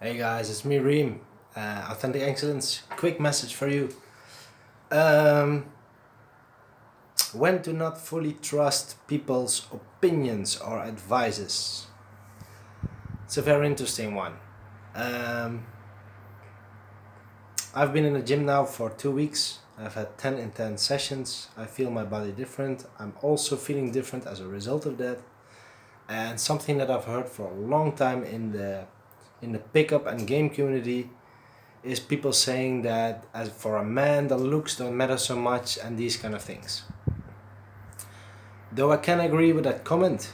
Hey guys, it's me Reem. Authentic Excellence. Quick message for you. When to not fully trust people's opinions or advices. It's a very interesting one. I've been in the gym now for 2 weeks. I've had 10 intense sessions. I feel my body different. I'm also feeling different as a result of that. And something that I've heard for a long time in the pickup and game community is people saying that as for a man the looks don't matter so much and these kind of things. Though I can agree with that comment,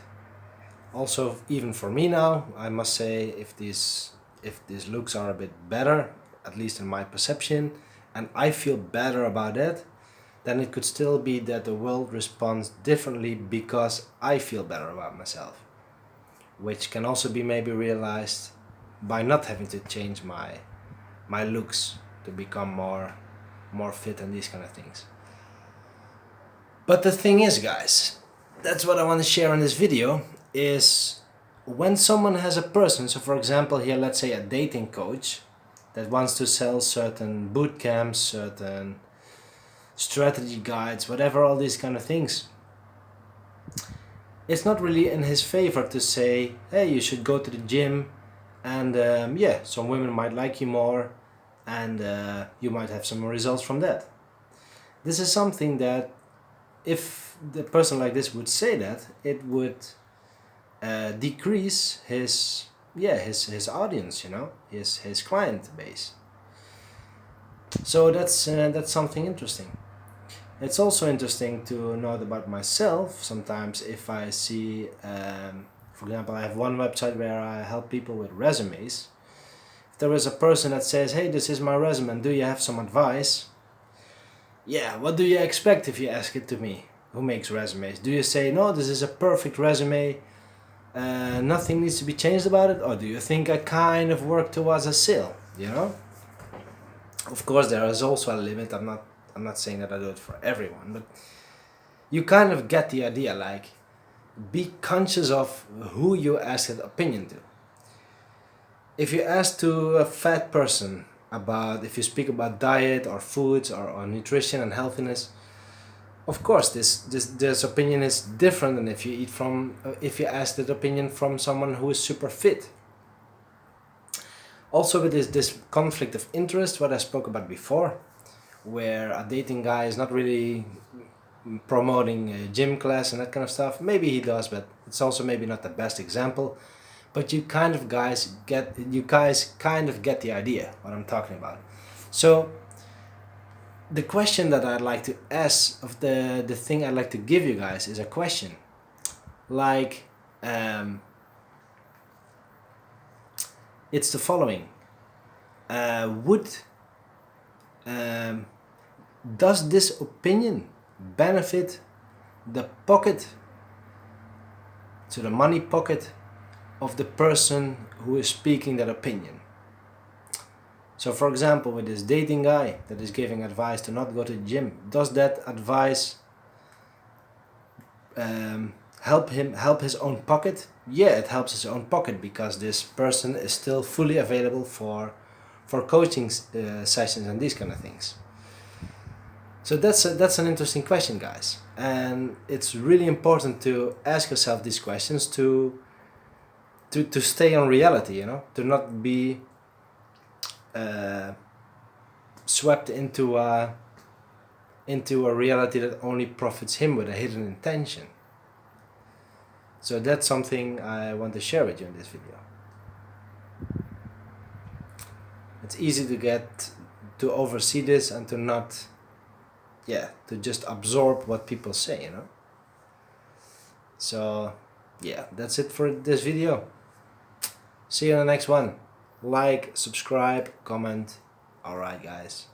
also even for me now, I must say if these looks are a bit better, at least in my perception, and I feel better about that, then it could still be that the world responds differently because I feel better about myself, which can also be maybe realized by not having to change my looks to become more fit and these kind of things. But the thing is, guys, that's what I want to share in this video, is when someone has a person, so for example here, let's say a dating coach that wants to sell certain boot camps, certain strategy guides, whatever, all these kind of things, it's not really in his favor to say, hey, you should go to the gym and yeah, some women might like you more and you might have some results from that. This is something that if the person like this would say that, it would decrease his audience, his client base. So that's something interesting. It's also interesting to note about myself. Sometimes if I see, for example, I have one website where I help people with resumes. If there is a person that says, hey, this is my resume and do you have some advice? Yeah, what do you expect if you ask it to me, who makes resumes? Do you say, no, this is a perfect resume, nothing needs to be changed about it? Or do you think I kind of work towards a sale, Of course, there is also a limit. I'm not saying that I do it for everyone, but you kind of get the idea, like, be conscious of who you ask an opinion to. If you ask to a fat person if you speak about diet or foods or nutrition and healthiness, of course this opinion is different than if you ask that opinion from someone who is super fit. Also with this conflict of interest, what I spoke about before, where a dating guy is not really promoting a gym class and that kind of stuff. Maybe he does, but it's also maybe not the best example. But you guys kind of get the idea what I'm talking about. So the question that I'd like to ask, of the thing I'd like to give you guys, is a question like, it's the following. Does this opinion benefit the pocket, to the money pocket of the person who is speaking that opinion? So for example, with this dating guy that is giving advice to not go to the gym, does that advice help his own pocket? Yeah, it helps his own pocket because this person is still fully available for coaching sessions and these kind of things. So that's an interesting question, guys, and it's really important to ask yourself these questions to stay on reality, to not be swept into a reality that only profits him with a hidden intention. So that's something I want to share with you in this video. It's easy to oversee this and to not, to just absorb what people say, So yeah, that's it for this video. See you in the next one. Like, subscribe, comment. Alright guys.